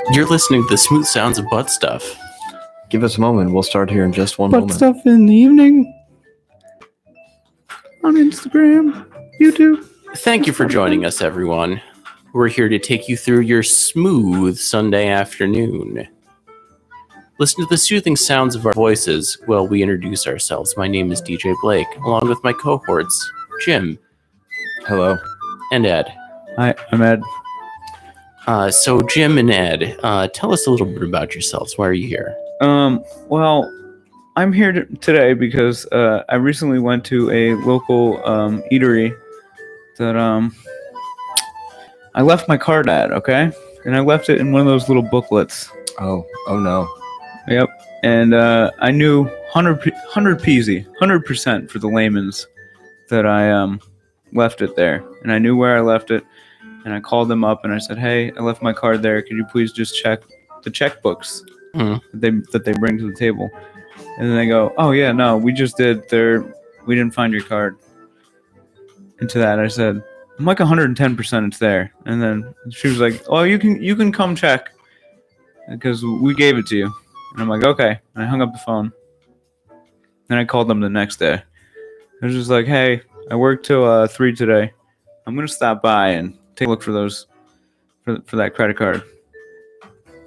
You're listening to the smooth sounds of butt stuff. Give us a moment. We'll start here in just one moment. Butt stuff in the evening on Instagram, YouTube. Thank you for joining us, everyone. We're here to take you through your smooth Sunday afternoon. Listen to the soothing sounds of our voices while we introduce ourselves. My name is DJ Blake, along with my cohorts, Jim. Hello. And Ed. Hi, I'm Ed. So Jim and Ed, tell us a little bit about yourselves. Why are you here? Well, I'm here today because I recently went to a local eatery that I left my card at, okay? And I left it in one of those little booklets. Oh no. Yep. And I knew 100% for the layman's that I left it there. And I knew where I left it. And I called them up and I said, hey, I left my card there. Could you please just check the checkbooks that they bring to the table? And then they go, oh, yeah, no, we just did. We didn't find your card. And to that, I said, I'm like 110% it's there. And then she was like, oh, you can come check because we gave it to you. And I'm like, okay. And I hung up the phone. Then I called them the next day. I was just like, hey, I worked till 3 today. I'm going to stop by and take a look for those for that credit card.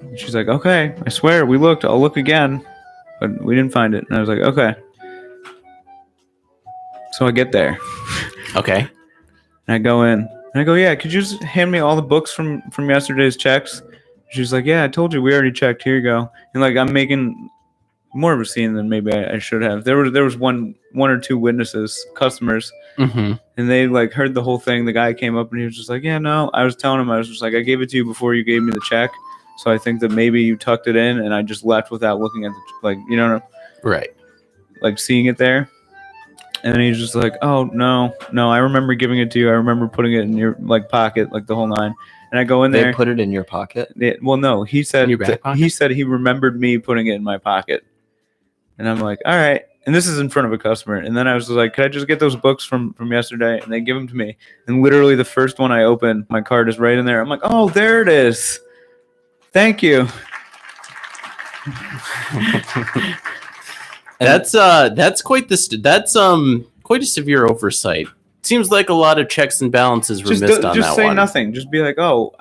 And she's like, okay, I swear we looked. I'll look again. But we didn't find it. And I was like, okay. So I get there. Okay. And I go in. And I go, yeah, could you just hand me all the books from yesterday's checks? She's like, yeah, I told you we already checked. Here you go. And like I'm making more of a scene than maybe I should have. There was one or two witnesses, customers, and they like heard the whole thing. The guy came up and he was just like, yeah, no. I was telling him, I was just like, I gave it to you before you gave me the check. So I think that maybe you tucked it in and I just left without looking at the, like, you know, right, like seeing it there. And then he's just like, oh, no, I remember giving it to you. I remember putting it in your like pocket, like the whole nine. And I go in there. They put it in your pocket? Well, no, he said he said he remembered me putting it in my pocket. And I'm like, all right. And this is in front of a customer. And then I was like, could I just get those books from yesterday? And they give them to me. And literally the first one I open, my card is right in there. I'm like, oh, there it is. Thank you. That's quite a severe oversight. Seems like a lot of checks and balances were missed on that one. Just say nothing. Just be like, oh,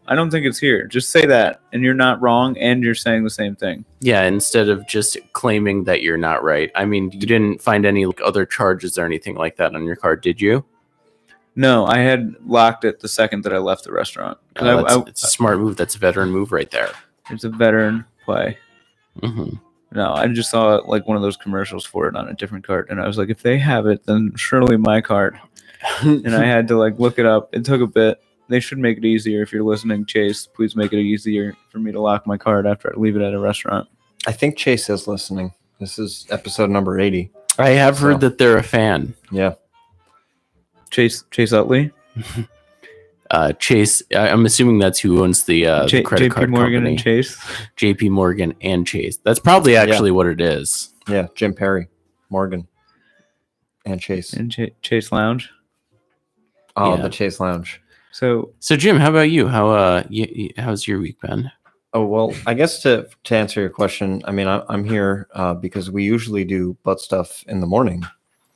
I don't think it's here. Just say that, and you're not wrong, and you're saying the same thing. Yeah, instead of just claiming that you're not right. I mean, you didn't find any like, other charges or anything like that on your card, did you? No, I had locked it the second that I left the restaurant. It's a smart move. That's a veteran move right there. It's a veteran play. Mm-hmm. No, I just saw like one of those commercials for it on a different cart, and I was like, if they have it, then surely my cart. And I had to like look it up. It took a bit. They should make it easier. If you're listening, Chase, please make it easier for me to lock my card after I leave it at a restaurant. I think Chase is listening. This is episode number 80. I have heard that they're a fan. Yeah. Chase Utley? Chase, I'm assuming that's who owns the credit card JP Morgan company. And Chase? JP Morgan and Chase. That's probably actually what it is. Yeah, Jim Perry, Morgan, and Chase. And Chase Lounge? Oh, yeah. The Chase Lounge. So Jim, how about you? How's your week been? Oh, well, I guess to answer your question, I mean, I'm here because we usually do butt stuff in the morning,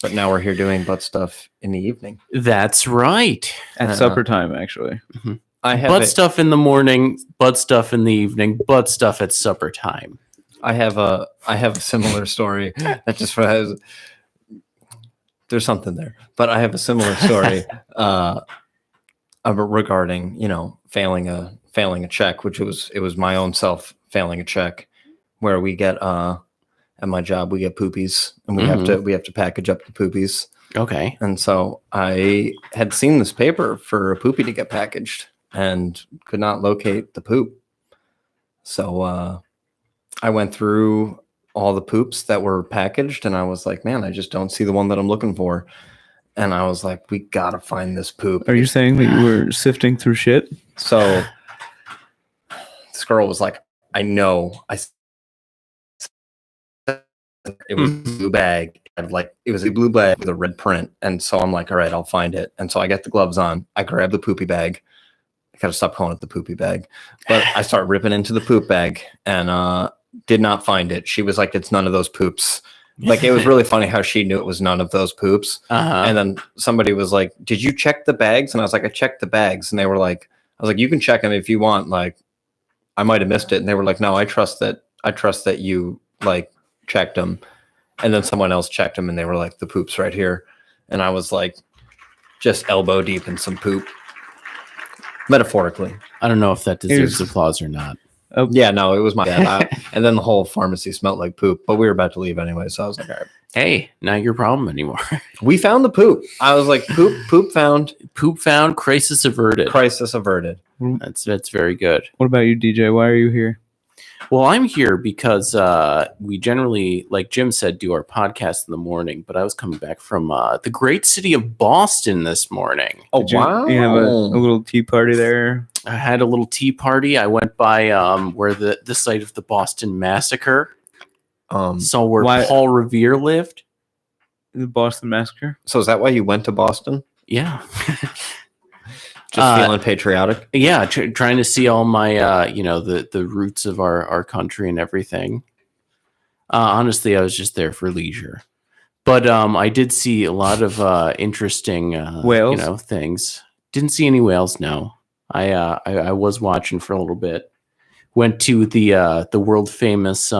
but now we're here doing butt stuff in the evening. That's right. At supper time, actually. Mm-hmm. I have butt stuff in the morning, butt stuff in the evening, butt stuff at supper time. I have a similar story. That just there's something there, but I have a similar story regarding failing a check, which it was my own self failing a check, where we get at my job we get poopies and we have to package up the poopies. Okay. And so I had seen this paper for a poopy to get packaged and could not locate the poop. So I went through all the poops that were packaged and I was like, man, I just don't see the one that I'm looking for. And I was like, we got to find this poop. Are you saying that you were sifting through shit? So this girl was like, I know. It was a blue bag. It was a blue bag with a red print. And so I'm like, all right, I'll find it. And so I get the gloves on. I grab the poopy bag, gotta stop calling it the poopy bag. But I start ripping into the poop bag and did not find it. She was like, it's none of those poops. Like, it was really funny how she knew it was none of those poops. And then somebody was like, did you check the bags? And I was like, I checked the bags. And they were like, I was like, you can check them if you want. Like, I might have missed it. And they were like, no, I trust that you like checked them. And then someone else checked them and they were like, the poop's right here. And I was like, just elbow deep in some poop. Metaphorically. I don't know if that deserves applause or not. Yeah, no, it was my bad. And then the whole pharmacy smelled like poop, but we were about to leave anyway. So I was like, all right. Hey, not your problem anymore. We found the poop. I was like, poop found. Poop found, crisis averted. Crisis averted. That's very good. What about you, DJ? Why are you here? Well, I'm here because we generally, like Jim said, do our podcast in the morning, but I was coming back from the great city of Boston this morning. Oh, wow. You have a little tea party there? I had a little tea party. I went by where the site of the Boston Massacre. Saw where Paul Revere lived. The Boston Massacre? So is that why you went to Boston? Yeah. Just feeling patriotic? Yeah, trying to see all my, the roots of our country and everything. Honestly, I was just there for leisure. But I did see a lot of interesting, whales? Things. Didn't see any whales, no. I was watching for a little bit. Went to the world famous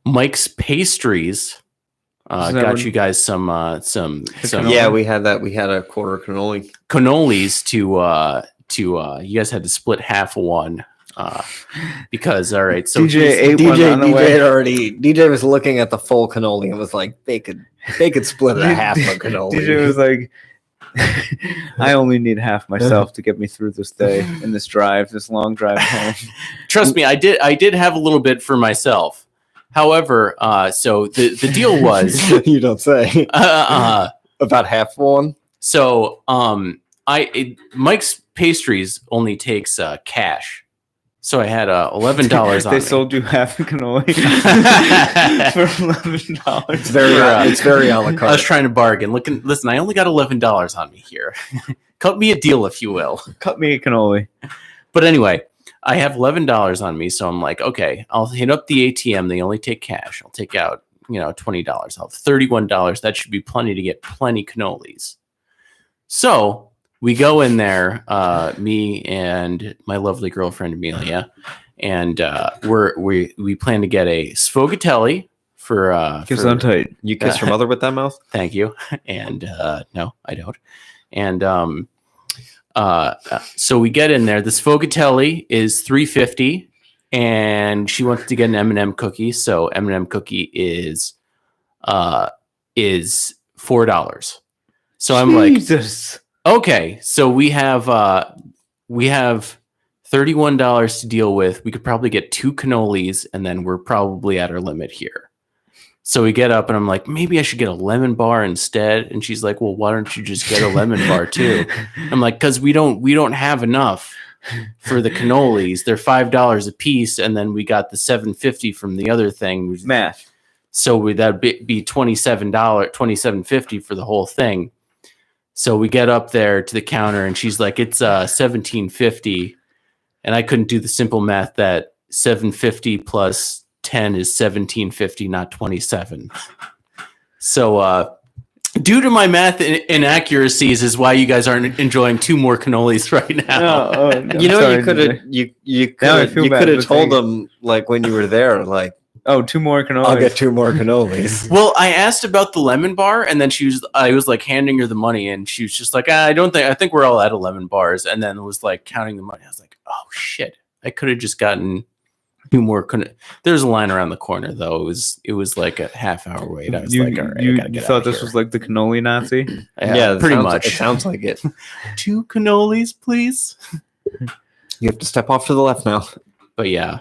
Mike's Pastries. Got you guys some. Yeah, we had that. We had a quarter cannolis to you guys had to split half of one because all right. So DJ was looking at the full cannoli and was like, they could split it a half a cannoli. DJ was like, I only need half myself to get me through this day and this long drive home. Trust me, I did have a little bit for myself. However, so the deal was you don't say about half one. So Mike's Pastries only takes cash. So I had $11 on They me. sold you half a cannoli for $11. It's very a la carte. I was trying to bargain. Listen, I only got $11 on me here. Cut me a deal, if you will. Cut me a cannoli. But anyway, I have $11 on me, so I'm like, okay, I'll hit up the ATM. They only take cash. I'll take out, $20. I'll have $31. That should be plenty to get plenty cannolis. So we go in there, me and my lovely girlfriend Amelia, and we plan to get a sfogatelli for. Kiss on tight. You kiss your mother with that mouth? Thank you. And no, I don't. And so we get in there. The sfogatelli is $3.50, and she wants to get an M&M cookie. So M&M cookie is $4. So I'm Jesus. like, okay, so we have $31 to deal with. We could probably get 2 cannolis, and then we're probably at our limit here. So we get up, and I'm like, maybe I should get a lemon bar instead. And she's like, well, why don't you just get a lemon bar too? I'm like, because we don't have enough for the cannolis. They're $5 a piece, and then we got the $7.50 from the other thing. Math. So that'd be $27.50 for the whole thing. So we get up there to the counter, and she's like, it's $17.50, and I couldn't do the simple math that $7.50 plus 10 is $17.50, not 27. So due to my math inaccuracies is why you guys aren't enjoying 2 more cannolis right now. You could have told them like when you were there, like, oh, 2 more cannolis. I'll get 2 more cannolis. Well, I asked about the lemon bar, and then I was like handing her the money, and she was just like, I think we're all at 11 bars. And then it was like counting the money. I was like, oh shit, I could have just gotten 2 more. There's a line around the corner though. It was like a half-hour wait. I was like, all right, I gotta get you out thought of this here. was like the cannoli Nazi? Yeah, pretty much. It sounds like it. 2 cannolis, please. You have to step off to the left now. But yeah.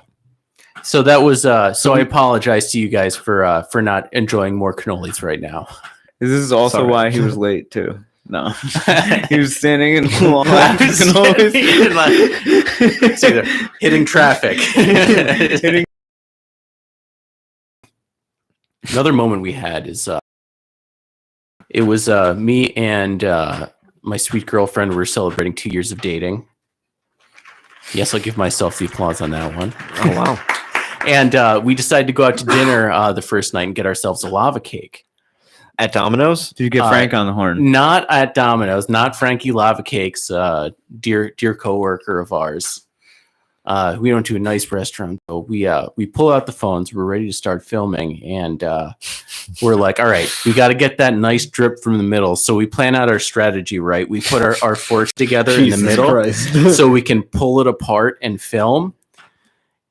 So that was so I apologize to you guys for not enjoying more cannolis right now. This is also Sorry. why he was late too. No, he was standing in the long I line for was cannolis. it's either hitting traffic. Another moment we had is it was me and my sweet girlfriend were celebrating 2 years of dating, Yes, I'll give myself the applause on that one. Oh wow. And we decided to go out to dinner the first night and get ourselves a lava cake. At Domino's? Did you get Frank on the horn? Not at Domino's, not Frankie Lava Cakes, dear coworker of ours. We went to a nice restaurant. So we pull out the phones. We're ready to start filming, and we're like, all right, we got to get that nice drip from the middle. So we plan out our strategy, right? We put our forks together in the middle so we can pull it apart and film.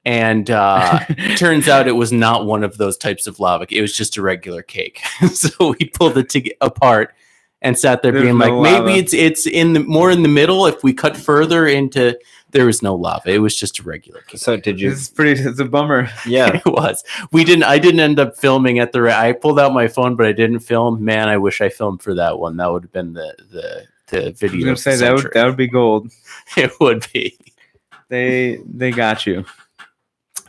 And turns out it was not one of those types of lava. It was just a regular cake. So we pulled it apart and sat there being like, maybe it's in the more in the middle. If we cut further into, there was no lava. It was just a regular cake. So did you? It's a bummer. Yeah, it was. I didn't end up filming at the. I pulled out my phone, but I didn't film. Man, I wish I filmed for that one. That would have been the video. I was gonna say that would be gold. It would be. They got you.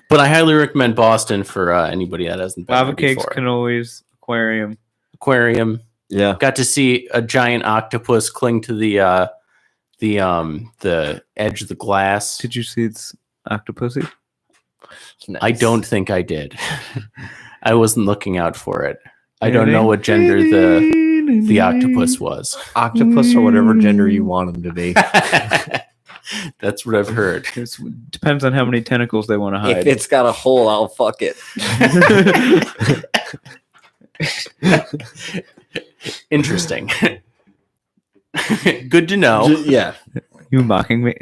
But I highly recommend Boston for anybody that hasn't been Lava there cakes, before. cannolis, aquarium. Yeah. Got to see a giant octopus cling to the edge of the glass. Did you see its octopusy? Nice. I don't think I did. I wasn't looking out for it. I don't know what gender the octopus was. Octopus or whatever gender you want them to be. That's what I've heard. It depends on how many tentacles they want to hide. If it's got a hole, I'll fuck it. Interesting. Good to know. Yeah. You mocking me?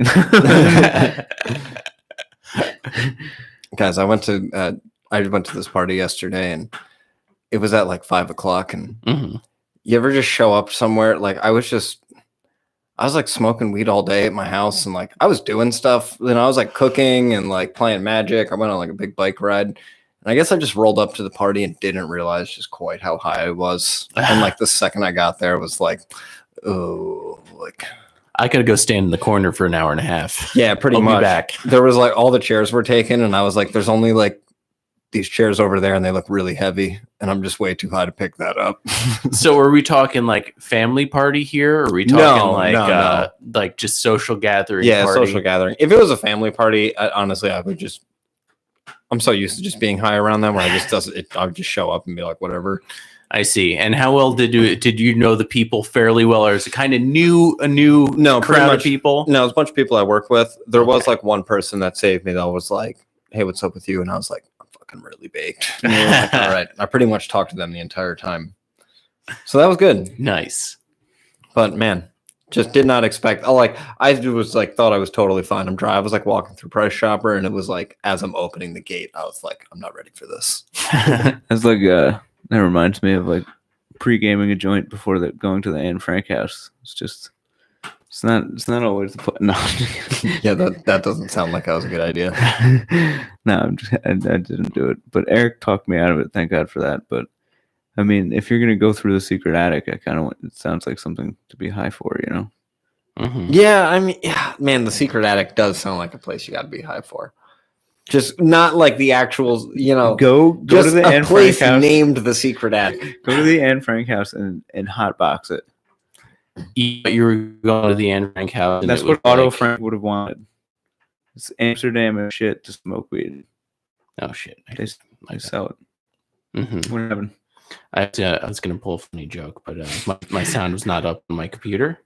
Guys, I went to this party yesterday, and it was at like 5:00. And you ever just show up somewhere? Like I was like smoking weed all day at my house, and like I was doing stuff. Then I was like cooking and like playing Magic. I went on like a big bike ride, and I guess I just rolled up to the party and didn't realize just quite how high I was. And like the second I got there, it was like, oh, like I gotta go stand in the corner for an hour and a half. yeah, pretty I'll much. be back. There was like all the chairs were taken, and I was like, there's only like these chairs over there, and they look really heavy, and I'm just way too high to pick that up. So are we talking like family party here? Or are we talking like just social gathering? Yeah, party? social gathering. If it was a family party, honestly, I would just. I'm so used to just being high around them, where I would just show up and be like, whatever. I see. And how well did you know the people fairly well, or is it kind of a new crowd of people? No, it's a bunch of people I work with. There was like one person that saved me that was like, "Hey, what's up with you?" And I was like, "I'm fucking really baked." And they were like, all right. I pretty much talked to them the entire time, so that was good. Nice. But man, just did not expect. I was like thought I was totally fine. I was like walking through Price Chopper, and it was like as I'm opening the gate, I was like, I'm not ready for this. It's like that reminds me of like pre-gaming a joint before going to the Anne Frank house. It's not always the no. Yeah, that doesn't sound like that was a good idea. No, I didn't do it. But Eric talked me out of it. Thank God for that. But I mean, if you're gonna go through the secret attic, it sounds like something to be high for, you know? Mm-hmm. Yeah, I mean, yeah, man, the secret attic does sound like a place you got to be high for. Just not like the actual, you know, go to the Anne Frank house named the secret attic. Go to the Anne Frank house and hotbox it. You were going to the Anne Frank house. That's what Otto Frank would have wanted. It's Amsterdam and shit to smoke weed. Oh shit! They sell it. Mm-hmm. What happened? I was going to pull a funny joke, but my sound was not up on my computer.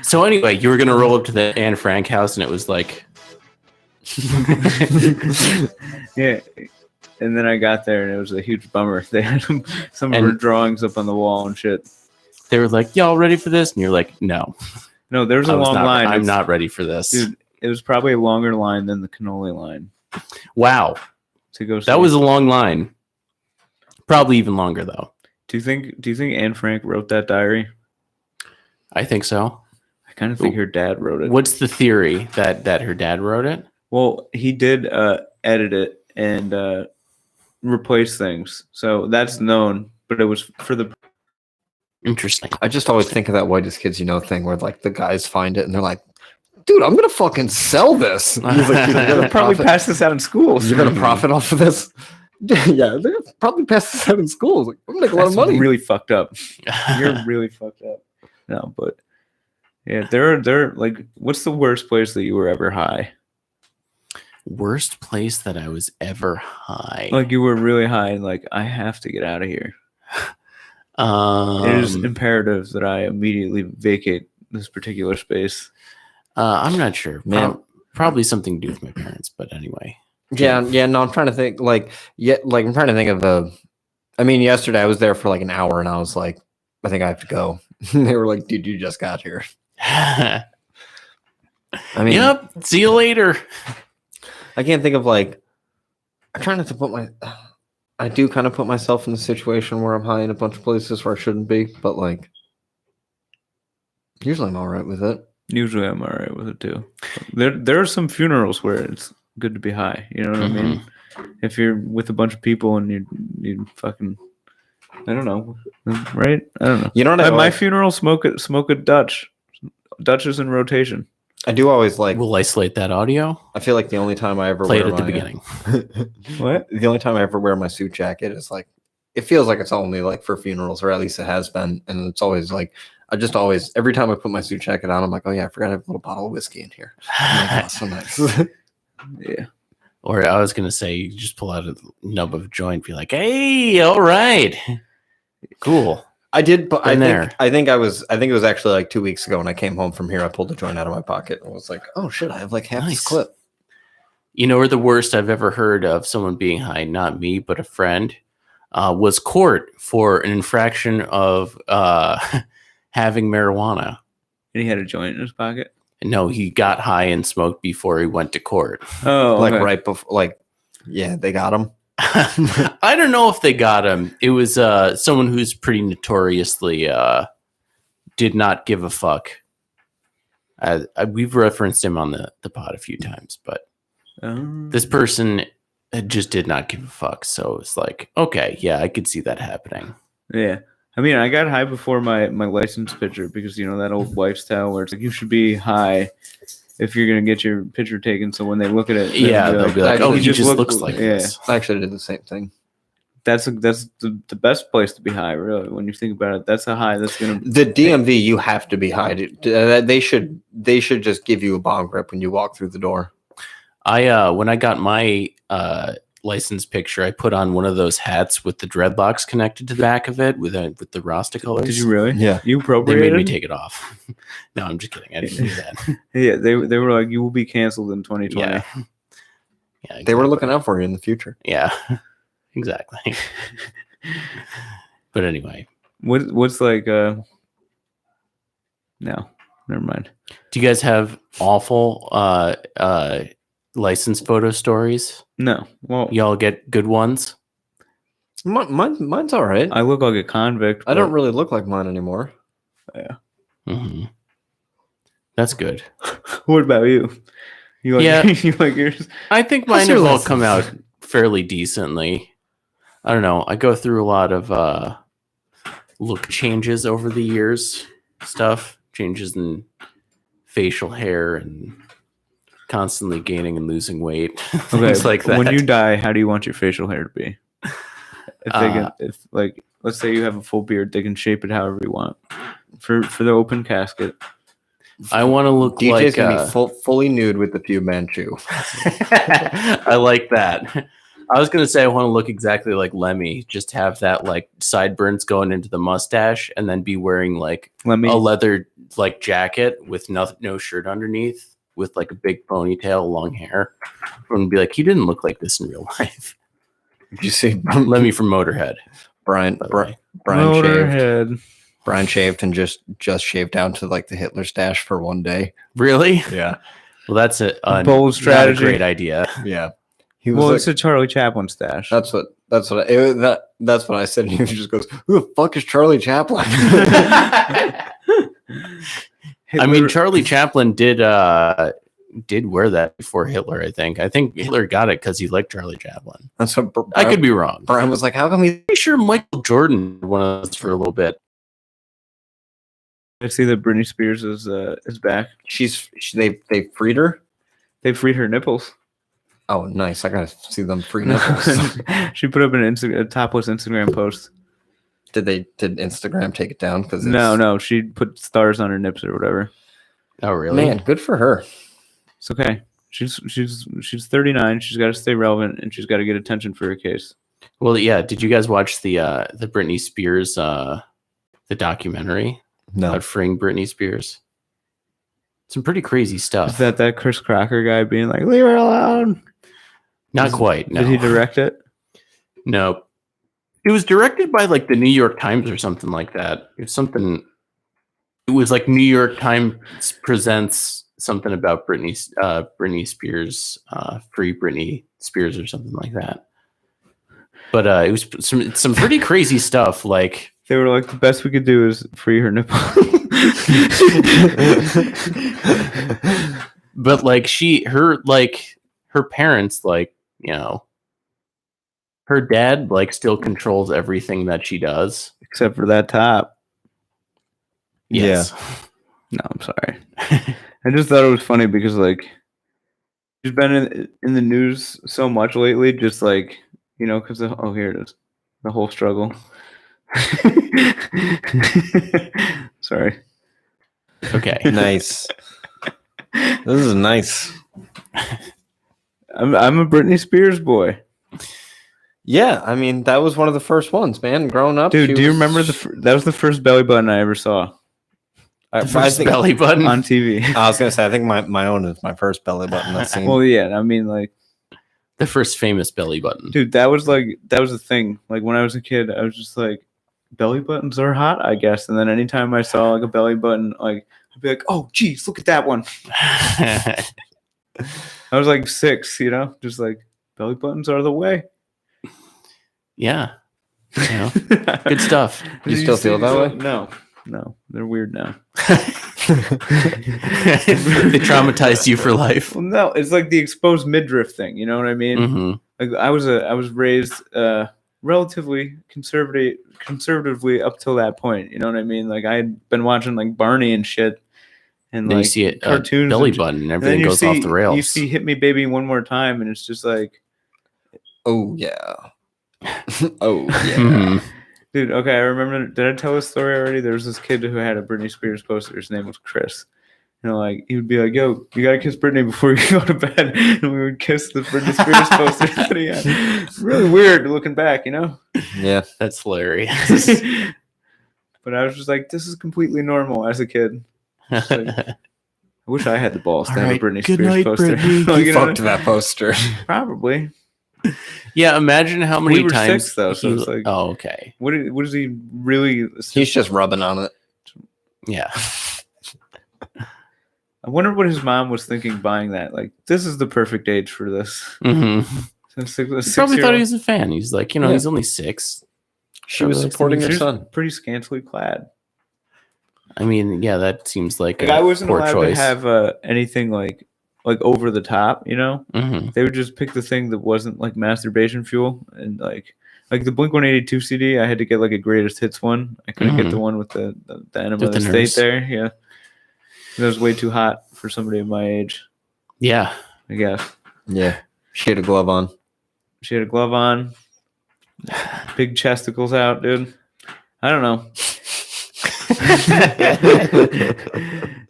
So anyway, you were going to roll up to the Anne Frank house, and it was like, yeah. And then I got there, and it was a huge bummer. They had some of her drawings up on the wall and shit. They were like, "Y'all ready for this?" And you're like, "No, no." There was a long line. I'm not ready for this, dude. It was probably a longer line than the cannoli line. Wow, to go. That was a long line. Probably even longer though. Do you think Anne Frank wrote that diary? I think so. I kind of think her dad wrote it. What's the theory that her dad wrote it? Well, he did edit it and replace things, so that's known. But it was for the. Interesting. I just always think of that Whitest Kids You Know thing where like the guys find it and they're like, dude, I'm gonna fucking sell this. He's like, dude, I'm gonna probably pass this out in schools. You're gonna profit off of this? Yeah, they're gonna probably pass this out in schools. Like, I'm gonna make a lot of money. Really fucked up. You're really fucked up. No, but yeah, they're like, what's the worst place that you were ever high? Worst place that I was ever high. Like you were really high and like, I have to get out of here. It is imperative that I immediately vacate this particular space. I'm not sure. Man. Probably something to do with my parents, but anyway. Yeah. No, I'm trying to think. I'm trying to think of yesterday I was there for like an hour, and I was like, I think I have to go. They were like, dude, you just got here. I mean, yep. See you later. I can't think of like. I'm trying not to put my. I do kind of put myself in a situation where I'm high in a bunch of places where I shouldn't be, but like, usually I'm all right with it. Usually I'm all right with it too. There are some funerals where it's good to be high. You know what I mean? If you're with a bunch of people and you fucking, I don't know, right? I don't know. You know what? At my funeral, smoke a Dutch. Dutch is in rotation. I do always like. We'll isolate that audio. I feel like the only time I ever play it wear at the beginning. What? The only time I ever wear my suit jacket is like, it feels like it's only like for funerals, or at least it has been, and it's always like. I just always, every time I put my suit jacket on, I'm like, oh yeah, I forgot I have a little bottle of whiskey in here. I'm like, oh, so nice. Yeah. Or I was going to say, you just pull out a nub of a joint, be like, hey, all right. Cool. I did, but there. I think it was actually like 2 weeks ago when I came home from here, I pulled the joint out of my pocket and was like, oh shit, I have like half this clip. You know where the worst I've ever heard of someone being high, not me, but a friend, was court for an infraction of having marijuana. And he had a joint in his pocket? No, he got high and smoked before he went to court. Oh, like okay. right before, like, yeah, they got him. I don't know if they got him. It was someone who's pretty notoriously did not give a fuck. We've referenced him on the pod a few times, but this person just did not give a fuck. So it's like, okay, yeah, I could see that happening. Yeah. I mean, I got high before my license picture because, you know, that old lifestyle where it's like you should be high if you're going to get your picture taken. So when they look at it, they'll be like, oh, he just looks like yeah. this. I actually did the same thing. That's the best place to be high, really. When you think about it, that's a high that's going to... The DMV, you have to be high. They should just give you a bong rip when you walk through the door. When I got my license picture, I put on one of those hats with the dreadlocks connected to the back of it with the Rasta colors. Did you really? Yeah. You They appropriated? made me take it off. No, I'm just kidding. I didn't do that. Yeah, they were like, you will be canceled in 2020. Yeah. Exactly. They were looking out for you in the future. Yeah, exactly. But anyway, What's like? No, never mind. do you guys have awful license photo stories? No, well, Y'all get good ones? Mine's all right. I look like a convict. I don't really look like mine anymore. Yeah. Mm-hmm. That's good. What about you? You like, Yeah. you like yours? I think What's mine your have all license? come out fairly decently. I don't know. I go through a lot of look changes over the years. Changes in facial hair and constantly gaining and losing weight. Okay, Things like that. when you die, how do you want your facial hair to be? If like, let's say you have a full beard, they can shape it however you want. For the open casket. I want to look DJ's like gonna be fully nude with the Fu Manchu. I like that. I was gonna say I want to look exactly like Lemmy, just have that like sideburns going into the mustache, and then be wearing like a leather like jacket with no shirt underneath, with like a big ponytail, long hair, and be like, he didn't look like this in real life. Did you see Lemmy from Motorhead? Brian shaved. Motorhead. Brian shaved and just shaved down to like the Hitler stash for one day. Really? Yeah. Well, that's a bold strategy. Not a great idea. Yeah. He was Well, like, it's a Charlie Chaplin stash. that's what I said. And he just goes, "Who the fuck is Charlie Chaplin?" I mean, Charlie Chaplin did wear that before Hitler. I think Hitler got it because he liked Charlie Chaplin. That's what I could be wrong. Brian was like, "How come he?" Pretty sure Michael Jordan did one of those for a little bit. I see that Britney Spears is back. They freed her. They freed her nipples. Oh, nice! I gotta see them free nipples. She put up a topless Instagram post. Did Instagram take it down? Because No, she put stars on her nips or whatever. Oh, really? Man, good for her. It's okay. She's 39. She's got to stay relevant, and she's got to get attention for her case. Well, yeah. Did you guys watch the Britney Spears the documentary about freeing Britney Spears? Some pretty crazy stuff. Is that Chris Crocker guy being like, "Leave her alone"? Not quite. No. Did he direct it? No. It was directed by like the New York Times or something like that. It was something. It was like New York Times presents something about Britney Spears, free Britney Spears or something like that. But it was some pretty crazy stuff. Like they were like, the best we could do is free her nipple. But like her parents, like, you know, her dad like still controls everything that she does except for that top. Yes. Yeah. No, I'm sorry. I just thought it was funny because like she's been in the news so much lately, just like, you know, because here it is, the whole struggle. Sorry. Okay. Nice. This is nice. I'm a Britney Spears boy. Yeah, I mean that was one of the first ones, man. Growing up, dude. Do you remember that was the first belly button I ever saw? The first belly button on TV. I was gonna say, I think my own is my first belly button I've seen. Well, yeah, I mean, like the first famous belly button, dude. That was a thing. Like when I was a kid, I was just like, belly buttons are hot, I guess. And then anytime I saw like a belly button, like I'd be like, oh, geez, look at that one. I was like 6, you know, just like belly buttons are the way. Yeah, you know, good stuff. Do you still feel that way? No, they're weird now. They traumatized you for life. Well, no, it's like the exposed midriff thing. You know what I mean? Mm-hmm. Like I was raised relatively conservatively up till that point. You know what I mean? Like I had been watching like Barney and shit, and then like you see it cartoons, belly button, and everything goes off the rails. You see "Hit Me, Baby" one more time, and it's just like, oh yeah, oh yeah. Mm-hmm. Dude, okay, I remember. Did I tell this story already? There was this kid who had a Britney Spears poster. His name was Chris. You know, like he would be like, "Yo, you gotta kiss Britney before you go to bed," and we would kiss the Britney Spears poster that he had. It's really weird looking back, you know? Yeah, that's hilarious. But I was just like, "This is completely normal as a kid." Like, I wish I had the balls to have a Britney Spears poster. Like, you fucked that poster, probably. Yeah, imagine how many times 6, though. So it's like, oh, okay. What is he really? He's just rubbing on it. Yeah. I wonder what his mom was thinking buying that. Like, this is the perfect age for this. Mm-hmm. So he probably thought he was a fan. He's like, you know, he's only 6. She was supporting her son. Pretty scantily clad. I mean, yeah, that seems like I wasn't allowed to have anything like over the top, you know. Mm-hmm. They would just pick the thing that wasn't like masturbation fuel, and like the Blink-182 CD, I had to get like a greatest hits one. I couldn't get the one with the Enema of the State there. Yeah, that was way too hot for somebody of my age. Yeah, I guess. Yeah, she had a glove on. She had a glove on. Big chesticles out, dude. I don't know.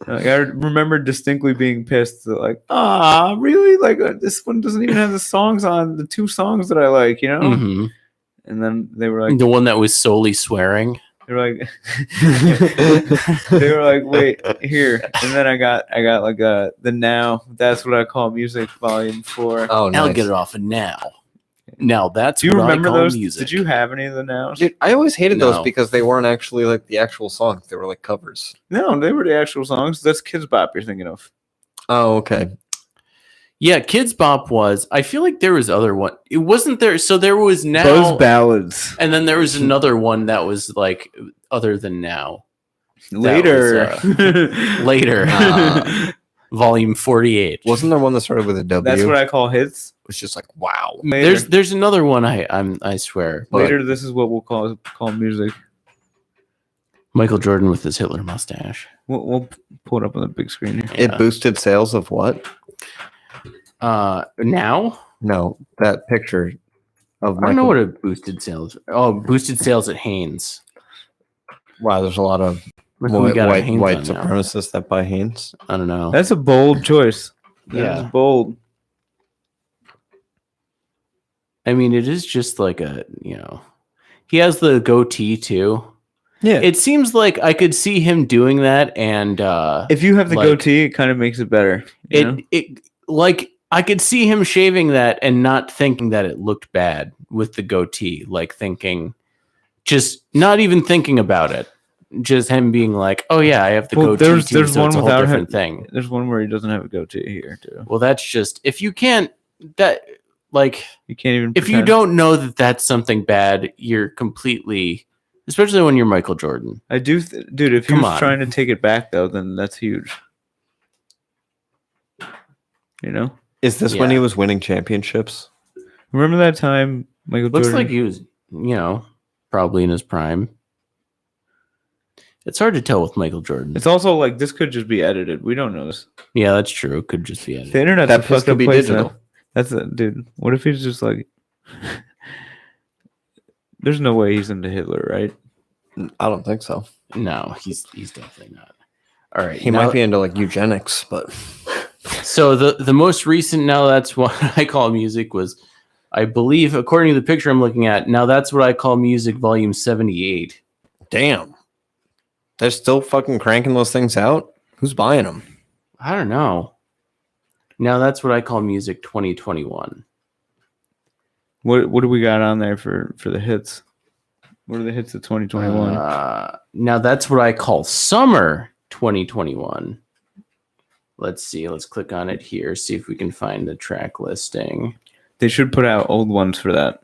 Like, I remember distinctly being pissed that, like, really? Like, this one doesn't even have the songs on, the 2 songs that I like, you know? Mm-hmm. And then they were like, the one that was solely swearing. They were like, wait, here. And then I got like the Now That's What I Call Music Volume 4. Oh, nice. I'll get it off of Now. Now that's. Do you remember those? Music. Did you have any of the Nows? Dude, I always hated those because they weren't actually like the actual songs. They were like covers. No, they were the actual songs. That's Kids Bop you're thinking of. Oh, okay. Yeah, Kids Bop was. I feel like there was other one. It wasn't there. So there was Now. Those ballads. And then there was another one that was like other than Now. Later. Later. Volume 48. Wasn't there one that started with a W? That's what I call hits. It's just like, wow. Later. There's another one I swear. Later, this is what we'll call music. Michael Jordan with his Hitler mustache. We'll pull it up on the big screen here. It boosted sales of what? Now? No, that picture of Michael. I don't know what a boosted sales. Oh, boosted sales at Hanes. Wow, there's a lot of white supremacists that buy Hanes. I don't know. That's a bold choice. That is bold. I mean, it is just like he has the goatee too. Yeah. It seems like I could see him doing that, and If you have the goatee, it kind of makes it better. It like I could see him shaving that and not thinking that it looked bad with the goatee, like thinking, just not even thinking about it. Just him being like, "Oh yeah, I have the goatee too." There's so one it's a whole without different thing. There's one where he doesn't have a goatee here too. Well, that's just if you can't that like you can't even. If you don't know that that's something bad, you're completely, especially when you're Michael Jordan. I do, dude. If you're trying to take it back though, then that's huge. You know, is this when he was winning championships? Remember that time Michael Looks Jordan? like he was, probably in his prime. It's hard to tell with Michael Jordan. It's also like this could just be edited. We don't know this. Yeah, that's true. It could just be edited. The internet's that a fucked could up be place digital. now. That's it, dude. What if he's just like? There's no way he's into Hitler, right? I don't think so. No, he's definitely not. All right, he might be into like eugenics, but so the most recent Now That's What I Call Music was, I believe, according to the picture I'm looking at, Now That's What I Call Music, Volume 78. Damn, they're still fucking cranking those things out. Who's buying them? I don't know. Now That's What I Call Music 2021. What do we got on there for the hits? What are the hits of 2021? Now That's What I Call Summer 2021. Let's see. Let's click on it here. See if we can find the track listing. They should put out old ones for that.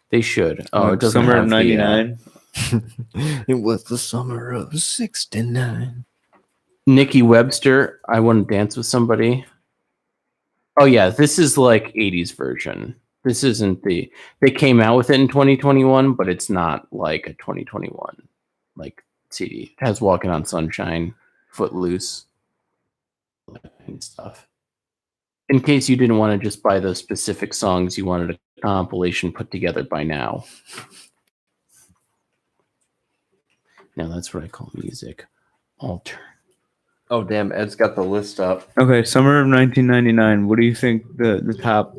They should. Oh, it doesn't Summer have of '99. It was the summer of '69. Nikki Webster, I Want to Dance with Somebody. Oh yeah, this is like 80s version. This isn't they came out with it in 2021, but it's not like a 2021 like CD. It has Walking on Sunshine, Footloose, and stuff. In case you didn't want to just buy those specific songs, you wanted a compilation put together by now. Now That's What I Call Music. Alter. Oh damn, Ed's got the list up. Okay, summer of 1999. What do you think the top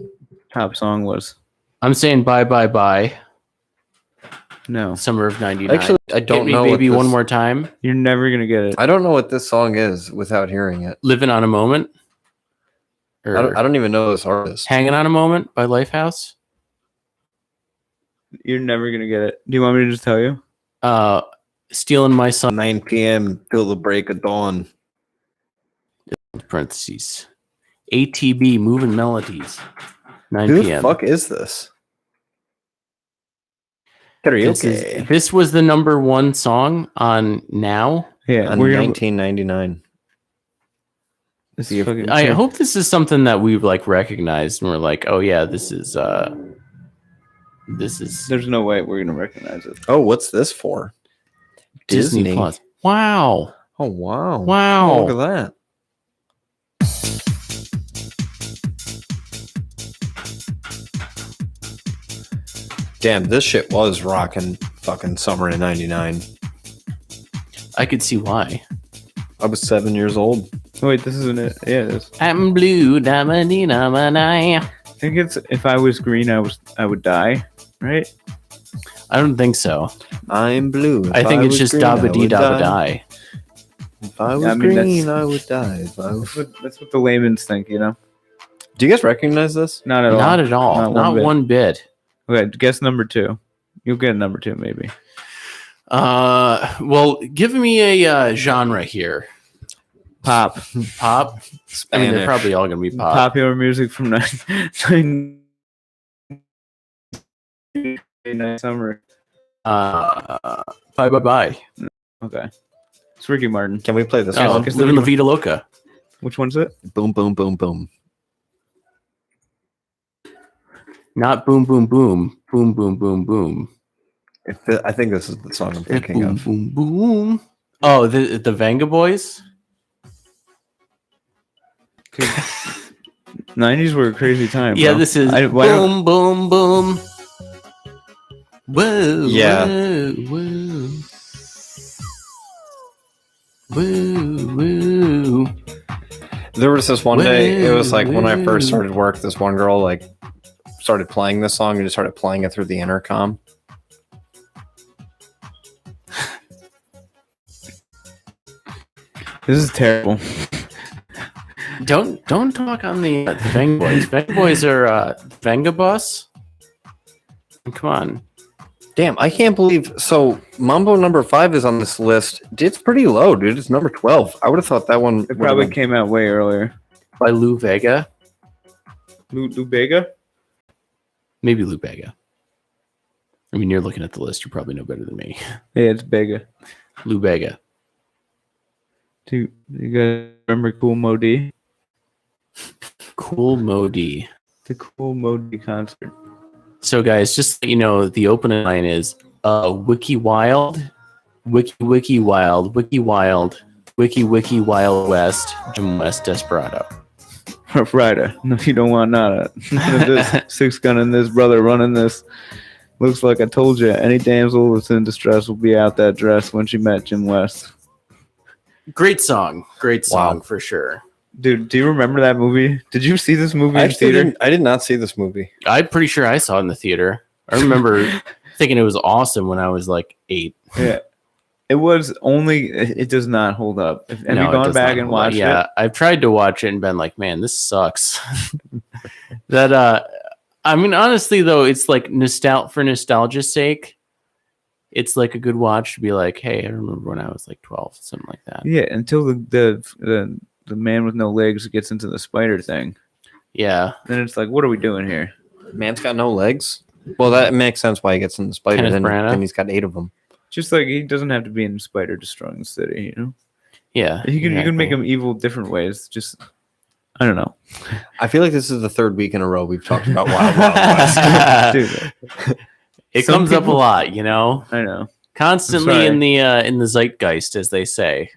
song was? I'm saying Bye Bye Bye. No. Summer of 99. Actually, I don't know. Maybe one more time. You're never gonna get it. I don't know what this song is without hearing it. Living on a Moment. I don't even know this artist. Hanging on a Moment by Lifehouse. You're never gonna get it. Do you want me to just tell you? Stealing My Son. 9 p.m. till the break of dawn. Parentheses. ATB Moving Melodies. 9 Who p.m. the fuck is this? Karaoke. This was the number one song on Now. Yeah, On 1999. I hope this is something that we've like recognized and we're like, oh yeah, this is. There's no way we're gonna recognize it. Oh, what's this for? Disney Plus. Wow. Oh wow. Wow. Oh, look at that. Damn, this shit was rocking fucking summer in '99. I could see why. I was 7 years old. Oh, wait, this isn't it. Yeah, it is. I'm blue, I I think it's If I Was Green, I Would Die, right? I don't think so. I'm blue. I think it's just Dabba Dee Dabba Die. If I was green, I would die. That's what the layman's think, you know? Do you guys recognize this? Not at all. Not at all. Not one bit. Okay, guess number two. You'll get number two, maybe. Well, give me a genre here. Pop. Pop? Spanish. I mean, they're probably all going to be pop. Popular music from 99 summer. Bye Bye Bye. Okay. It's Ricky Martin. Can we play this Oh, one? Living La Vida Loca. Which one's it? Boom, boom, boom, boom. Not Boom Boom Boom. Boom Boom Boom Boom. I think this is the song I'm thinking Boom of. Boom Boom. Oh, the Venga Boys? 90s were a crazy time. Yeah, bro. this is why Boom don't- Boom Boom. Whoa. Yeah. Whoa. Whoa. Woo, woo. There was this one day, it was like when I first started work, this one girl like started playing this song and just started playing it through the intercom. This is terrible. Don't talk on the Venga Boys. Venga Boys are Venga Bus. Come on. Damn, I can't believe. So Mambo number 5 is on this list. It's pretty low, dude. It's number 12. I would have thought that one. It probably came out way earlier. By Lou Bega. Lou Bega? Maybe Lou Bega. I mean, you're looking at the list. You probably know better than me. Yeah, it's Bega. Lou Bega. Do you guys remember Cool Modi? Cool Modi. The Cool Modi concert. So, guys, just so you know, the opening line is Wiki Wild, Wiki Wild, Wiki Wild, Wiki Wild West, Jim West Desperado. Rider. No, you don't want none of this. 6 gun in this, brother running this. Looks like I told you, any damsel that's in distress will be out that dress when she met Jim West. Great song for sure. Dude, do you remember that movie? Did you see this movie in theater? I did not see this movie. I'm pretty sure I saw it in the theater. I remember thinking it was awesome when I was like 8. Yeah. It was only, it does not hold up. Have you gone back and watched it? Yeah, I've tried to watch it and been like, man, this sucks. That, I mean, honestly, though, it's like for nostalgia's sake. It's like a good watch to be like, hey, I remember when I was like 12, something like that. Yeah, until the man with no legs gets into the spider thing. Yeah. Then it's like, what are we doing here? Man's got no legs. Well, that makes sense why he gets in the spider. Then he's got 8 of them. Just like he doesn't have to be in the spider destroying the city, you know? Yeah. You can make him evil different ways. Just, I don't know. I feel like this is the 3rd week in a row we've talked about Wild Wild West. Dude. It comes up a lot, you know? I know. Constantly in the zeitgeist, as they say.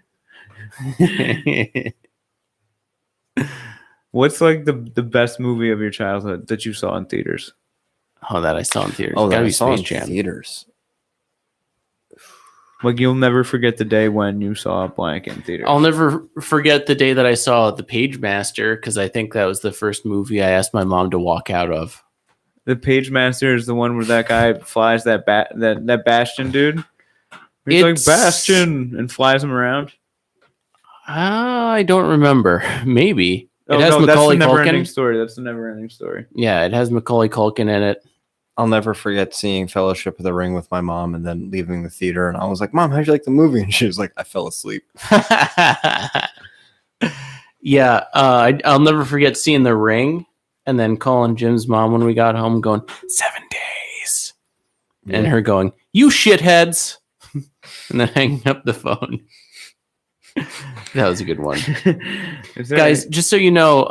What's like the best movie of your childhood that you saw in theaters? Oh, that I saw in theaters. Oh, Gotta that I be saw in Space Jam. theaters. Like, you'll never forget the day when you saw blank in theaters. I'll never forget the day that I saw The Pagemaster, because I think that was the first movie I asked my mom to walk out of. The Pagemaster is the one where that guy flies that Bastion dude. He's like Bastion and flies him around. I don't remember. Maybe. It has Macaulay Culkin. That's the never-ending story. Yeah, it has Macaulay Culkin in it. I'll never forget seeing Fellowship of the Ring with my mom and then leaving the theater. And I was like, Mom, how'd you like the movie? And she was like, I fell asleep. Yeah, I'll never forget seeing The Ring and then calling Jim's mom when we got home going, 7 days. Yeah. And her going, you shitheads. And then hanging up the phone. That was a good one. Guys, just so you know,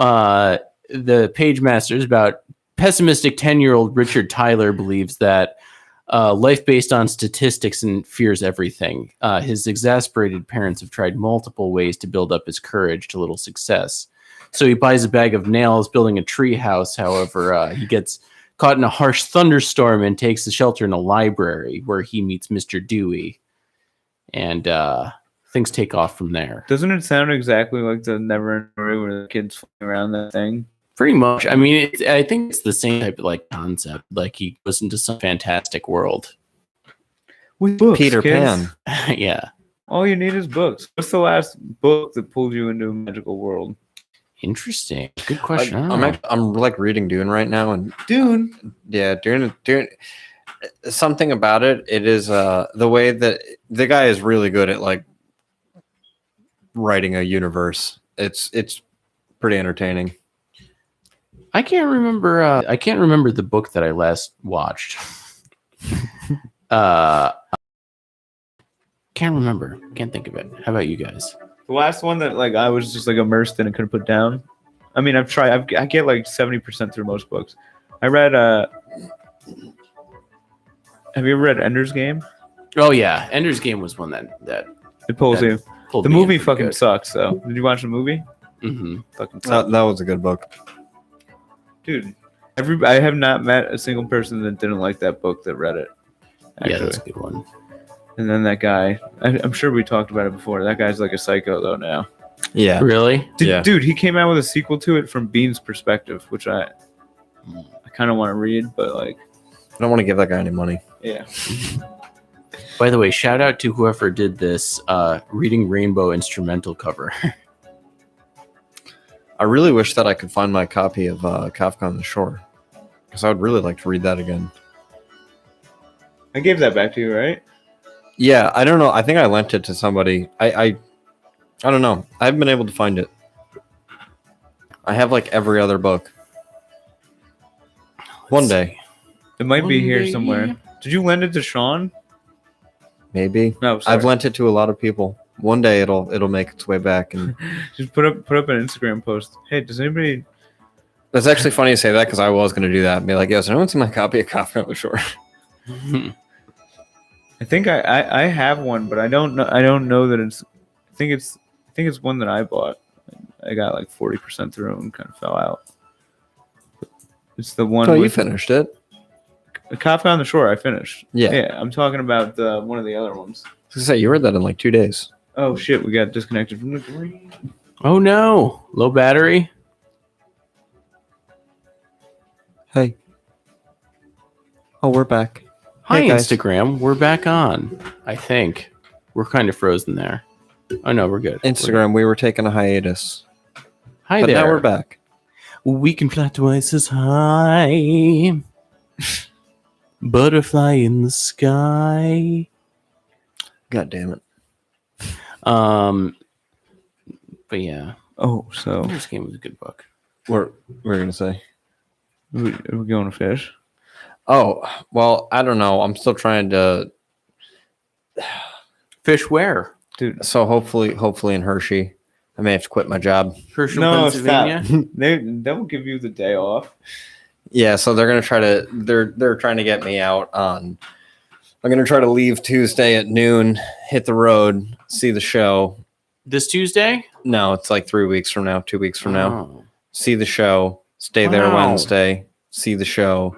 the Pagemaster is about pessimistic 10-year-old Richard Tyler believes that life based on statistics and fears everything. His exasperated parents have tried multiple ways to build up his courage to little success. So he buys a bag of nails, building a tree house. However, he gets caught in a harsh thunderstorm and takes the shelter in a library where he meets Mr. Dewey. And things take off from there. Doesn't it sound exactly like the Never Story where the kids flying around that thing? Pretty much. I mean, I think it's the same type of like concept. Like he goes into some fantastic world. With books, Peter kids. Pan. Yeah. All you need is books. What's the last book that pulled you into a magical world? Interesting. Good question. I'm like reading Dune right now, and Dune. Yeah, Dune. Something about it. It is the way that the guy is really good at like writing a universe. It's pretty entertaining. I can't remember the book that I last watched. Can't remember. Can't think of it. How about you guys? The last one that like I was just like immersed in and couldn't put down. I mean, I've tried. I get like 70% through most books. I read. Have you ever read Ender's Game? Oh yeah, Ender's Game was one that it pulls you. The movie fucking sucks. though. Did you watch the movie? Mm-hmm. Fucking sucks. That was a good book, dude. I have not met a single person that didn't like that book that read it. Actually. Yeah, that's a good one. And then that guy, I'm sure we talked about it before. That guy's like a psycho though now. Yeah. Really? Yeah. Dude, he came out with a sequel to it from Bean's perspective, which I kind of want to read, but like, I don't want to give that guy any money. yeah. By the way, shout out to whoever did this Reading Rainbow instrumental cover. I really wish that I could find my copy of Kafka on the Shore, because I would really like to read that again. I gave that back to you, right? Yeah, I don't know. I think I lent it to somebody. I don't know. I haven't been able to find it. I have like every other book. One day, It might be One here day. somewhere. Did you lend it to Sean? maybe. No, sorry. I've lent it to a lot of people. One day it'll make its way back, and Just put up an Instagram post. Hey, does anybody? it's actually funny to say that because I was going to do that and be like, "Yo, so no one's seen my copy of Kafka on the Shore." I think I have one, but I don't know that it's. I think it's one that I bought. I got like 40% through and kind of fell out. It's the one. Oh, you with finished it? Kafka on the Shore. I finished. Yeah. Yeah. I'm talking about one of the other ones. I was gonna say you read that in like 2 days. Oh shit! We got disconnected from the green. Oh no, low battery. Hey. Oh, we're back. Hi, Hey, guys. Instagram. We're back on. I think we're kind of frozen there. Oh no, we're good. Instagram, we were taking a hiatus, Hi but there. now we're back. We can fly twice as high. Butterfly in the sky. God damn it. But yeah, Oh, so this game was a good book. We're gonna say. are we going to fish? Oh, well, I don't know. I'm still trying to. Fish where? Dude, So hopefully in Hershey, I may have to quit my job. Herschel, no, Pennsylvania. stop. They'll give you the day off. Yeah, so they're gonna try to. They're trying to get me out on. I'm gonna try to leave Tuesday at noon, hit the road, see the show. This Tuesday? No, it's like 3 weeks from now, 2 weeks from now. Oh. See the show, stay there Wow. Wednesday, see the show,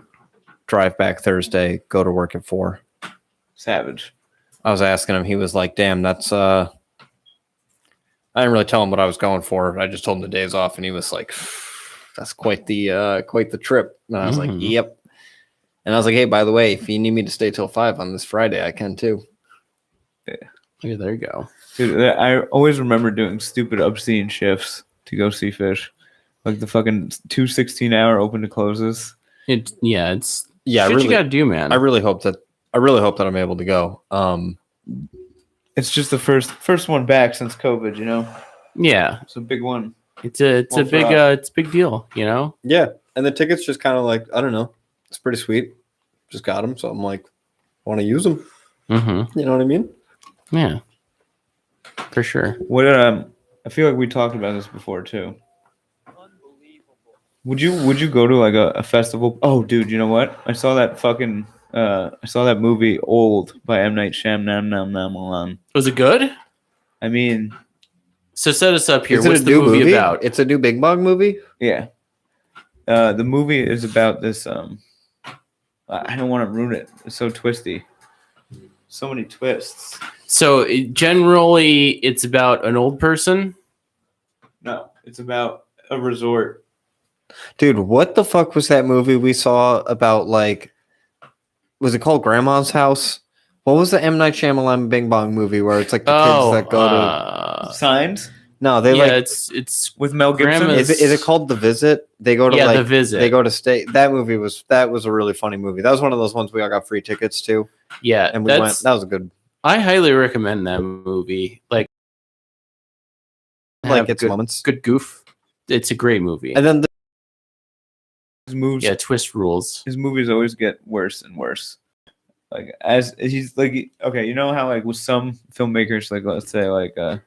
drive back Thursday, go to work at 4. Savage. I was asking him, he was like, damn, that's I didn't really tell him what I was going for. I just told him the days off, and he was like, that's quite the trip. And I was like, Mhm. yep. And I was like, hey, by the way, if you need me to stay till 5 on this Friday, I can too. Yeah, there you go. Dude, I always remember doing stupid obscene shifts to go see fish. Like the fucking 2 16-hour open to closes. It's Yeah, shit I really, you gotta do, man. I really hope that I'm able to go. It's just the first one back since COVID, you know? Yeah, It's a big one. it's a One for big us. it's a big deal, you know. Yeah, and the tickets just kind of like, I don't know, it's pretty sweet. Just got them, so I'm like, want to use them. Mm-hmm. You know what I mean? Yeah, for sure. What I feel like we talked about this before too. Would you go to like a festival? Oh, dude, you know what? I saw that movie Old by M. Night Shyamalan. Was it good? I mean, So set us up here. Is it What's a the new movie about? It's a new Big Bang movie. yeah. The movie is about this. I don't want to ruin it. It's so twisty. So many twists. So generally, it's about an old person. No, it's about a resort. Dude, what the fuck was that movie we saw about, like, was it called Grandma's House? What was the M. Night Shyamalan Bing Bong movie where it's like the kids that go to... Signs No, they yeah, like... it's with Mel Gibson. Grandma's- Is it called The Visit? They go to Yeah, like... The Visit. They go to stay... That was a really funny movie. That was one of those ones we all got free tickets to. yeah. And we went... That was a good... I highly recommend that movie. Like have its good, moments. good goof. It's a great movie. And then... His moves. Yeah, twist rules. His movies always get worse and worse. Like as he's like, okay, you know how like with some filmmakers, like let's say like I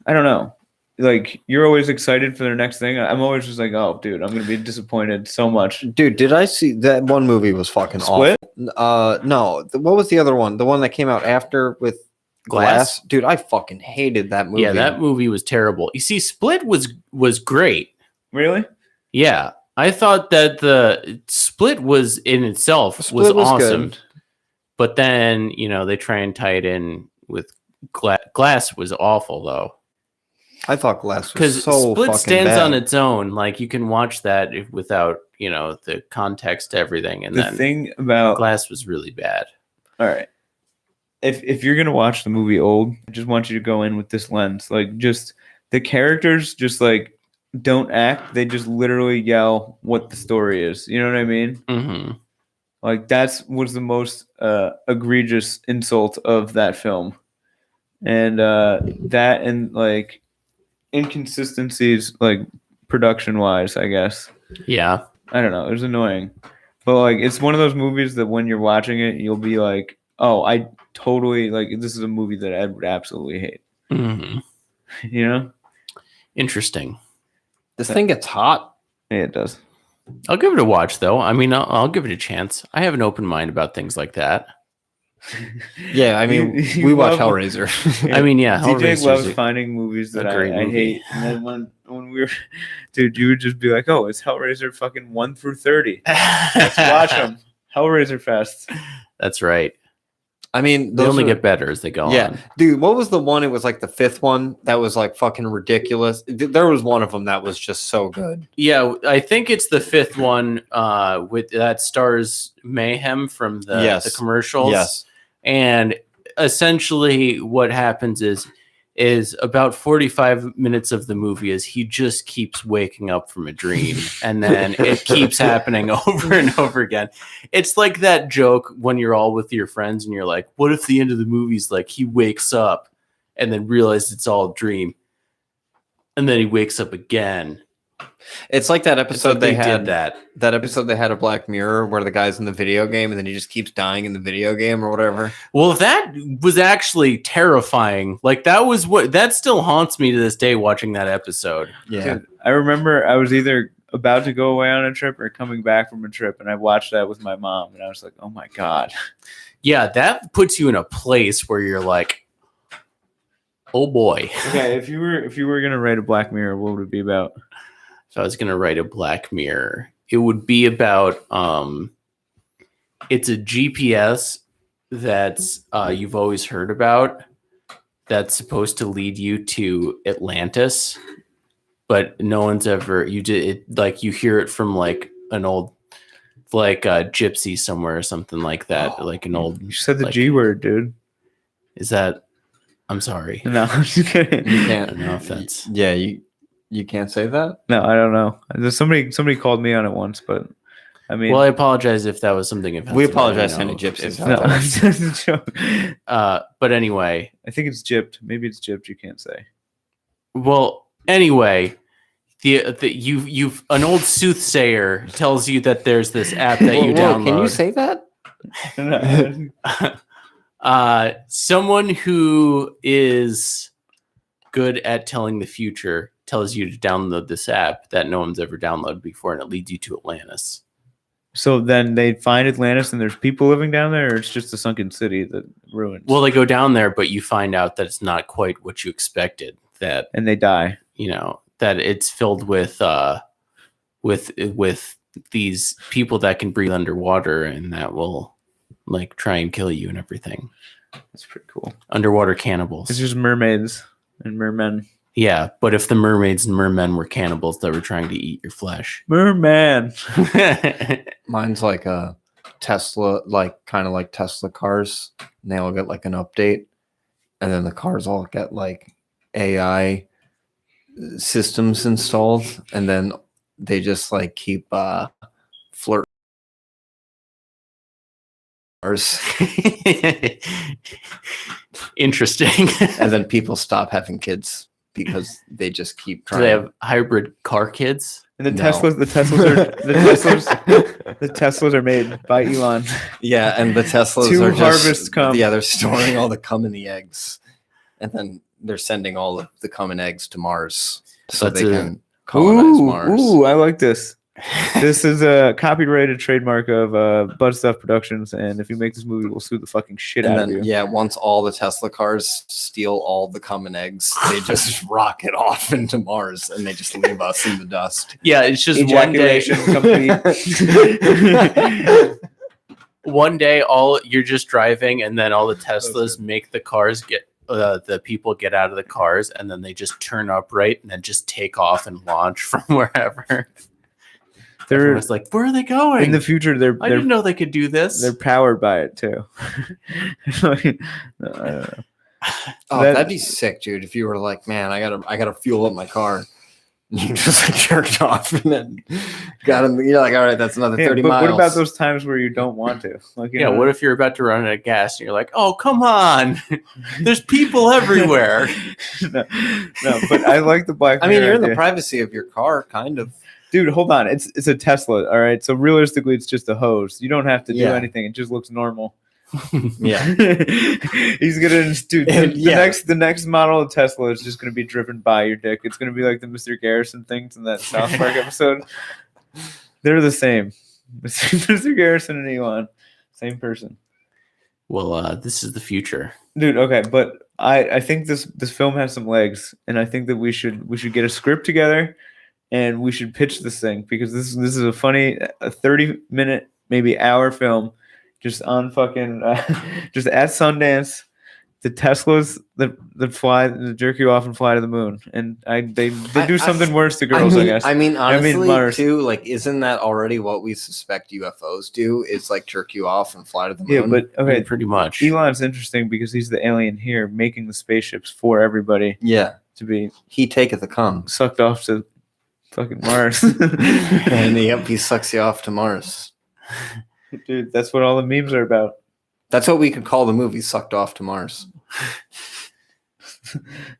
don't know, like you're always excited for their next thing. I'm always just like, oh, dude, I'm gonna be disappointed so much. Dude, did I see... That one movie was fucking Split? awful. No. What was the other one? The one that came out after with... Glass? Dude, I fucking hated that movie. Yeah, that movie was terrible. You see, Split was great. Really? Yeah, I thought that the Split was in itself was Split was awesome. good. But then they try and tie it in with Glass was awful though. I thought Glass was Because so Split fucking stands bad. on its own. Like, you can watch that without, the context to everything. And The then thing about Glass was really bad. all right, if you're gonna watch the movie Old, I just want you to go in with this lens. Like, just the characters just like don't act; they just literally yell what the story is. You know what I mean? Mm-hmm. Like was the most egregious insult of that film, and that and like inconsistencies, like production wise, I guess. Yeah. I don't know. It was annoying, but like it's one of those movies that when you're watching it, you'll be like, "Oh, I totally like this is a movie that I would absolutely hate." Mm-hmm. You know? Interesting. This thing gets hot. Yeah, it does. I'll give it a watch, though. I mean, I'll give it a chance. I have an open mind about things like that. Yeah, I mean, You we watch love- Hellraiser. I mean, yeah. DJ Hellraiser's loves a- finding movies that a great I movie. hate, and then when we were, dude, you would just be like, "Oh, it's Hellraiser fucking 1 through 30. Let's watch them." Hellraiser Fest. That's right. I mean, They those only are- get better as they go Yeah, on. dude, what was the one? It was like the fifth one that was like fucking ridiculous. There was one of them that was just so good. Yeah, I think it's the fifth one with that stars Mayhem from the Yes. commercials. Yes. And essentially what happens is about 45 minutes of the movie is he just keeps waking up from a dream, and then it keeps happening over and over again. It's like that joke when you're all with your friends and you're like, what if the end of the movie's like he wakes up and then realizes it's all a dream, and then he wakes up again? It's like that It's episode like they did had that. episode they had of Black Mirror where the guy's in the video game and then he just keeps dying in the video game or whatever. Well, that was actually terrifying. Like, that still haunts me to this day watching that episode. Yeah. Dude, I remember I was either about to go away on a trip or coming back from a trip, and I watched that with my mom, and I was like, "Oh my god!" Yeah, that puts you in a place where you're like, oh boy. Okay, if you were gonna write a Black Mirror, what would it be about? If I was going to write a Black Mirror, it would be about it's a GPS that's you've always heard about that's supposed to lead you to Atlantis, but no one's ever you did it, like you hear it from like an old like a gypsy somewhere or something like that, like an old. You said the like, G word, dude. Is that? I'm sorry. No, I'm just kidding. You can't. No offense. Yeah, you can't say that. No, I don't know. There's somebody called me on it once, but I mean, Well, I apologize if that was something offensive. We apologize I to know any gypsies if- no, it's just a joke. but anyway, I think it's gypped. Maybe it's gypped. You can't say. well, anyway, you've an old soothsayer tells you that there's this app that you Whoa, download. can you say that? Someone who is good at telling the future tells you to download this app that no one's ever downloaded before, and it leads you to Atlantis. So then they find Atlantis, and there's people living down there, or it's just a sunken city that ruins. Well, they go down there, but you find out that it's not quite what you expected. That and they die. that it's filled with these people that can breathe underwater, and that will like try and kill you and everything. That's pretty cool. Underwater cannibals. It's just mermaids and mermen. Yeah, but if the mermaids and mermen were cannibals that were trying to eat your flesh. Merman. Mine's like a Tesla, like kind of like Tesla cars. And they all get like an update, and then the cars all get like AI systems installed, and then they just like keep flirt cars, Interesting. and then people stop having kids because they just keep Do trying. they have hybrid car kids? And the No. the Teslas are made by Elon. Yeah, and the Teslas Two are just, harvests come. Yeah, they're storing all the cum in the eggs, and then they're sending all of the cum and eggs to Mars so That's they a- can colonize Mars. Ooh, I like this. This is a copyrighted trademark of Bud Stuff Productions, and if you make this movie, we'll sue the fucking shit And out then, of you. yeah, once all the Tesla cars steal all the cum and eggs, they just rocket off into Mars, and they just leave us in the dust. Yeah, it's just one day. Ejaculation complete. One day, all you're just driving, and then all the Teslas make the cars get the people get out of the cars and then they just turn upright and then just take off and launch from wherever. Everyone's like, where are they going? In the future, I didn't know they could do this. They're powered by it too. I don't know. Oh, that'd be sick, dude. If you were like, man, I gotta fuel up my car. You just like jerked off and then got him. You're like, all right, that's another 30 miles. What about those times where you don't want to? Like, you know, what if you're about to run out of gas and you're like, oh, come on. There's people everywhere. no, but I like the Black Mirror. I mean, you're in the idea. privacy of your car, kind of. Dude, hold on. It's a Tesla, all right? So realistically, it's just a hose. You don't have to do anything. It just looks normal. Yeah. He's gonna the next model of Tesla is just gonna be driven by your dick. It's gonna be like the Mr. Garrison things in that South Park episode. They're the same. Mr. Garrison and Elon, same person. Well, this is the future, dude. Okay, but I think this film has some legs, and I think that we should get a script together, and we should pitch this thing because this is a funny 30-minute, maybe hour film. Just on fucking, just at Sundance, the Teslas that fly, that jerk you off and fly to the moon, and they do something worse to girls, I guess. I mean, honestly, Mars. too, like, isn't that already what we suspect UFOs do? Is like jerk you off and fly to the moon? Yeah, but okay, pretty much. Elon's interesting because he's the alien here, making the spaceships for everybody. Yeah, to be he taketh a cum, sucked off to fucking Mars, and he sucks you off to Mars. Dude, that's what all the memes are about. That's what we could call the movie, Sucked Off to Mars.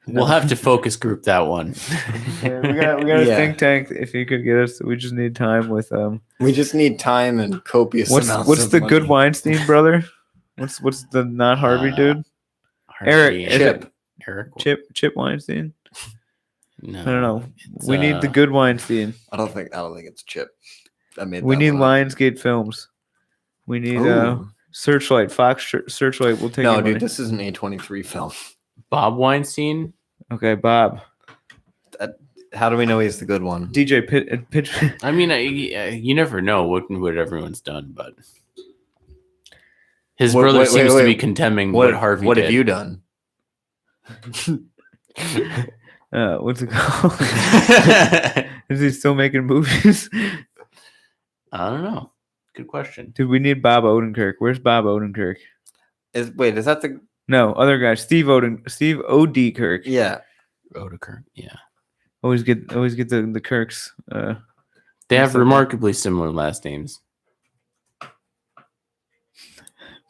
We'll have to focus group that one. Yeah, we got a think tank. If you could get us, we just need time with We just need time and copious amounts. What's the money. good Weinstein brother? What's the not Harvey dude? Eric. Chip Weinstein. No, I don't know. We need the good Weinstein. I don't think it's Chip. We need Lionsgate Films. We need Searchlight. Fox Searchlight will take. No, dude, this is an A23 film. Bob Weinstein. Okay, Bob. How do we know he's the good one? DJ Pitch. I mean, you never know what everyone's done, but his brother seems to be condemning what Harvey did. What have you done? What's it called? Is he still making movies? I don't know. Good question. Dude, we need Bob Odenkirk. Where's Bob Odenkirk? Is that the... No, other guy. Steve Odenkirk. Yeah. Odenkirk, yeah. Always get the Kirks. They have remarkably similar last names.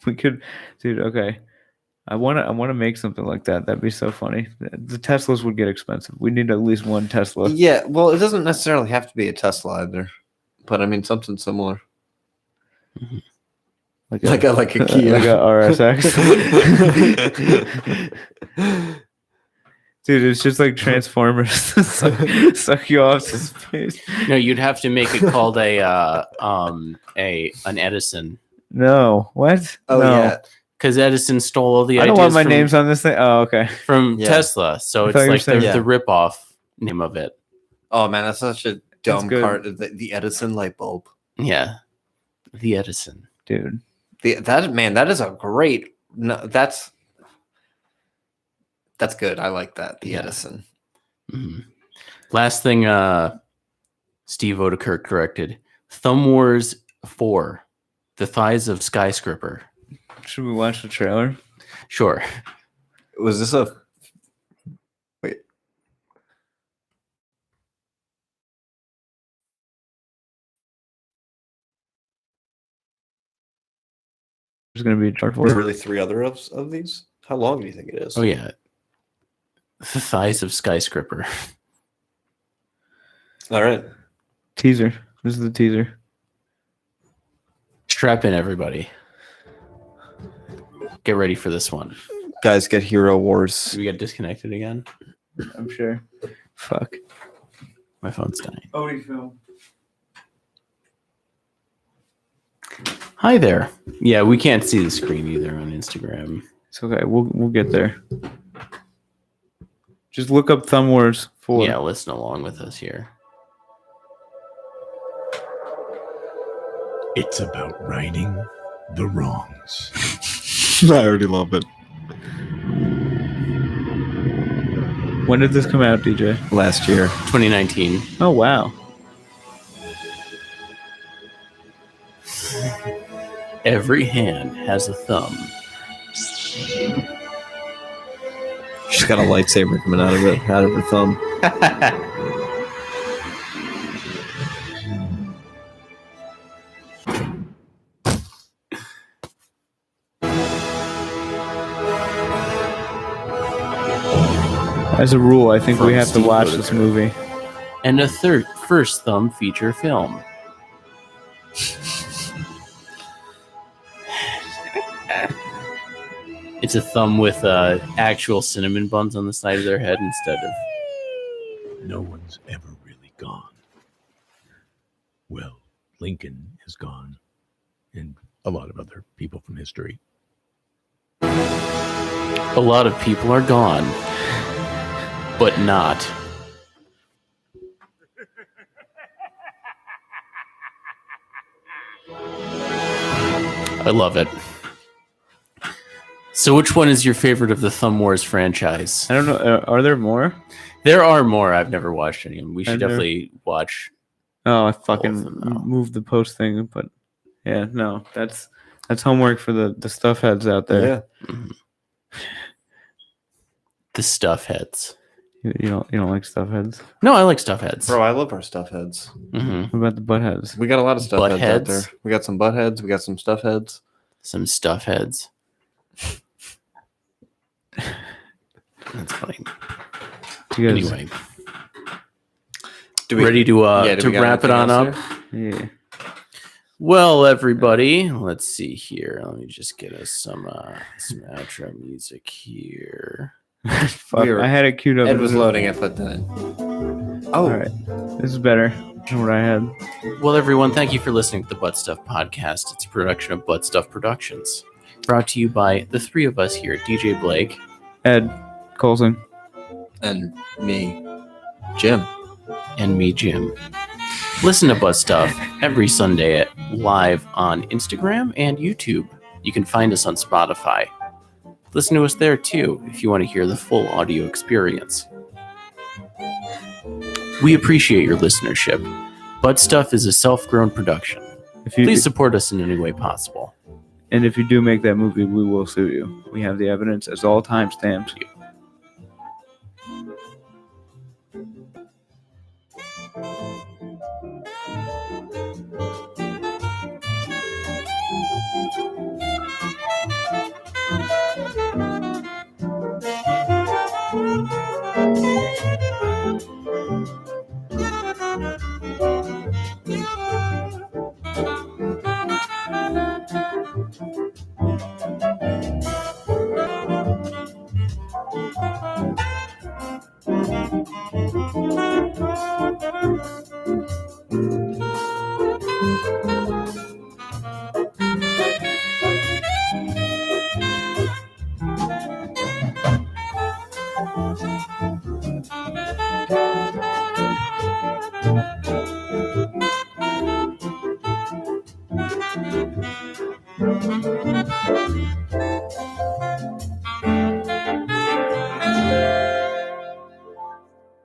We could... Dude, okay. I want to make something like that. That'd be so funny. The Teslas would get expensive. We need at least one Tesla. Yeah, well, it doesn't necessarily have to be a Tesla either. But I mean, something similar. Like a Kia. Like a RSX. Dude, it's just like Transformers. suck you off to space. No, you'd have to make it called an Edison. No. What? Oh, no. yeah. Because Edison stole all the ideas. I don't want my names on this thing. Oh, okay. From Tesla. So it's like the rip-off name of it. Oh, man, that's such a dumb part of the Edison light bulb. Yeah. The Edison. Dude. That is a great... No, that's good. I like that. The Edison. Mm-hmm. Last thing Steve Odenkirk corrected. Thumb Wars 4. The Thighs of Skyscraper. Should we watch the trailer? Sure. Was this a... Wait. There's going to be a Dark There's really 3 other of these? How long do you think it is? Oh, yeah. The Thighs of Skyscraper. All right. Teaser. This is the teaser. Strap in, everybody. Get ready for this one. Guys, get Hero Wars. Did we get disconnected again? I'm sure. Fuck. My phone's dying. Odie film. Hi there. Yeah, we can't see the screen either on Instagram. It's okay. We'll get there. Just look up Thumb Wars 4. Yeah, listen along with us here. It's about righting the wrongs. I already love it. When did this come out, DJ? Last year. 2019. Oh, wow. Every hand has a thumb. She's got a lightsaber coming out of her thumb. As a rule, I think From we have to Steve watch Odenkirk. this movie. And a first thumb feature film. It's a thumb with actual cinnamon buns on the side of their head instead of... No one's ever really gone. Well, Lincoln is gone, and a lot of other people from history. A lot of people are gone, but not. I love it. So which one is your favorite of the Thumb Wars franchise? I don't know. Are there more? There are more. I've never watched any of them. We should I've never- definitely watch. Oh, I Both fucking of them now. moved the post thing, but yeah, no, that's homework for the stuff heads out there. The Stuff Heads. You don't like stuff heads? No, I like Stuff Heads. Bro, I love our stuff heads. hmm What about the butt heads? We got a lot of stuff Butt heads, heads? out there. We got some butt heads. We got some stuff heads. Some Stuff Heads. That's funny. You guys, Anyway, Do we ready to do we got wrap it anything on else up? here? yeah. Well, everybody, let's see here. Let me just get us some outro music here. Fuck, We were- I had it queued up. Ed was loading it, but then. Oh, All right, this is better than what I had. Well, everyone, thank you for listening to the Butt Stuff Podcast. It's a production of Butt Stuff Productions. Brought to you by the three of us here, DJ Blake, Ed Colson. and me, Jim. and me, Jim. Listen to Butt Stuff every Sunday live on Instagram and YouTube. You can find us on Spotify. Listen to us there too if you want to hear the full audio experience. We appreciate your listenership. Butt Stuff is a self-grown production. If you Please support us in any way possible. and if you do make that movie, we will sue you. We have the evidence as all timestamps.